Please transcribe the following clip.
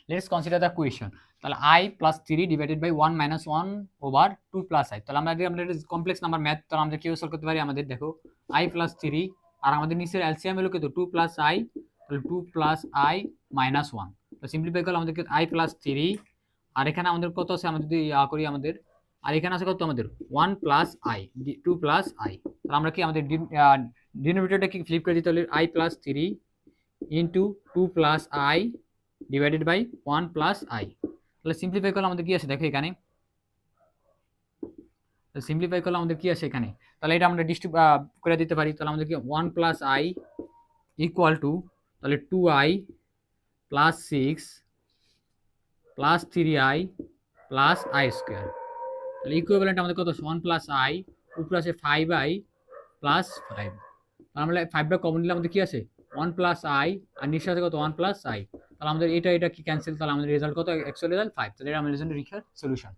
Let's consider the question. তাহলে i plus 3 divided by 1 minus 1 over 2 plus i। তাহলে আমরা complex number math, তাহলে আমরা কিভাবে সলভ করতে পারি? আমাদের দেখো i প্লাস 3 আর আমাদের নিচের এলসিএম হলো কত 2 প্লাস i, তাহলে 2 প্লাস i মাইনাস 1। তো সিম্পলিফাই করলে আমাদের i প্লাস 3 আর এখানে আমাদের কত আছে, আমরা যদি করি আমাদের, আর এখানে আছে কত আমাদের 1 প্লাস i 2 প্লাস i। তাহলে আমরা কি আমাদের ডিনোমিনেটরটা কি ফ্লিপ করে দিতে হলে i plus 3 into 2 plus i divided by 1 plus i। তাহলে সিম্পলিফাই করলে আমাদের কি আছে দেখো এখানে, সিম্পলিফাই করলে আমাদের কি আছে এখানে, তাহলে এটা আমরা করে দিতে পারি। তাহলে আমাদের কি 1 প্লাস i ইকুয়াল টু তাহলে 2i plus 6 plus 3i plus i square. তাহলে ইকুইভ্যালেন্ট আমাদের কত 1 প্লাস i, উপরে আছে 5i প্লাস 5। তাহলে আমরা 5টা কমন নিলে আমাদের কি আছে 1 প্লাস i আর নিচে আছে কত 1 প্লাস i। তাহলে আমাদের এটা কি ক্যান্সেল, তাহলে আমাদের রেজাল্ট কত অ্যাকচুয়াল রেজাল্ট 5। তাহলে এটা আমাদের জন্য রিখার সলিউশন।